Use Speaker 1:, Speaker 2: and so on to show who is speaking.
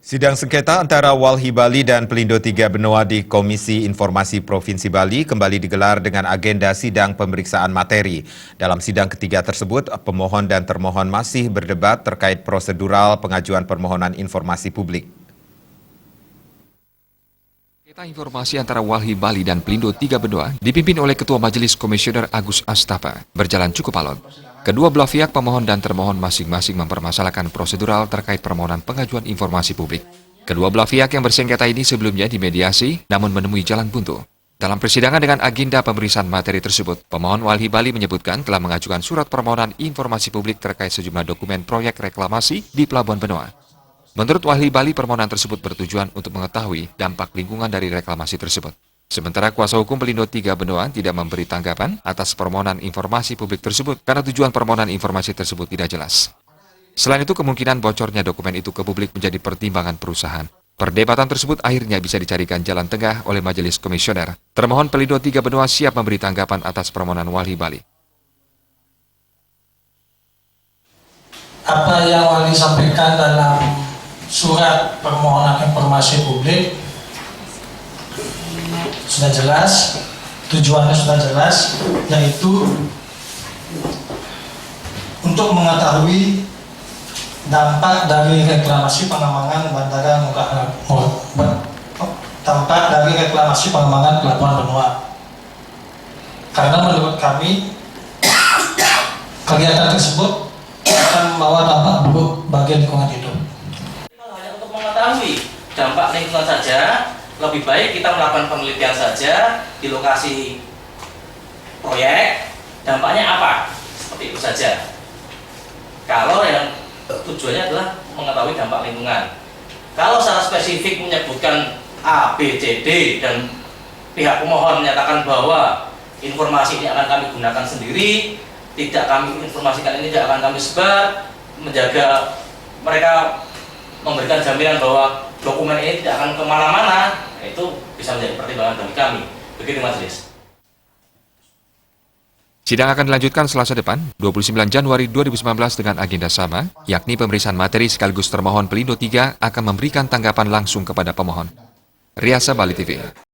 Speaker 1: Sidang sengketa antara Walhi Bali dan Pelindo III Benoa di Komisi Informasi Provinsi Bali kembali digelar dengan agenda sidang pemeriksaan materi. Dalam sidang ketiga tersebut, pemohon dan termohon masih berdebat terkait prosedural pengajuan permohonan informasi publik.
Speaker 2: Sengketa informasi antara Walhi Bali dan Pelindo III Benoa dipimpin oleh Ketua Majelis Komisioner Agus Astapa berjalan cukup alot. Kedua belah pihak pemohon dan termohon masing-masing mempermasalahkan prosedural terkait permohonan pengajuan informasi publik. Kedua belah pihak yang bersengketa ini sebelumnya dimediasi namun menemui jalan buntu. Dalam persidangan dengan agenda pemeriksaan materi tersebut, pemohon Walhi Bali menyebutkan telah mengajukan surat permohonan informasi publik terkait sejumlah dokumen proyek reklamasi di Pelabuhan Benoa. Menurut Walhi Bali, permohonan tersebut bertujuan untuk mengetahui dampak lingkungan dari reklamasi tersebut. Sementara kuasa hukum Pelindo III Benoa tidak memberi tanggapan atas permohonan informasi publik tersebut karena tujuan permohonan informasi tersebut tidak jelas. Selain itu, kemungkinan bocornya dokumen itu ke publik menjadi pertimbangan perusahaan. Perdebatan tersebut akhirnya bisa dicarikan jalan tengah oleh Majelis Komisioner. Termohon Pelindo III Benoa siap memberi tanggapan atas permohonan Walhi Bali.
Speaker 3: Apa yang Walhi sampaikan dalam surat permohonan informasi publik sudah jelas, tujuannya sudah jelas, yaitu untuk mengetahui dampak dari reklamasi pengembangan Bandara dampak dari reklamasi pengembangan Pelabuhan Benoa. Karena menurut kami kegiatan tersebut akan membawa dampak buruk bagi lingkungan hidup.
Speaker 4: Hanya untuk mengetahui dampak lingkungan saja, lebih baik kita melakukan penelitian saja di lokasi proyek, dampaknya apa, seperti itu saja. Kalau yang tujuannya adalah mengetahui dampak lingkungan. Kalau secara spesifik menyebutkan A, B, C, D, dan pihak pemohon menyatakan bahwa informasi ini akan kami gunakan sendiri, tidak kami informasikan ini, tidak akan kami sebar, menjaga mereka memberikan jaminan bahwa dokumen ini tidak akan kemana-mana, itu bisa menjadi pertimbangan bagi kami. Begitu Majelis.
Speaker 2: Sidang akan dilanjutkan Selasa depan, 29 Januari 2019 dengan agenda sama, yakni pemeriksaan materi sekaligus termohon Pelindo III akan memberikan tanggapan langsung kepada pemohon. Riasa Bali TV.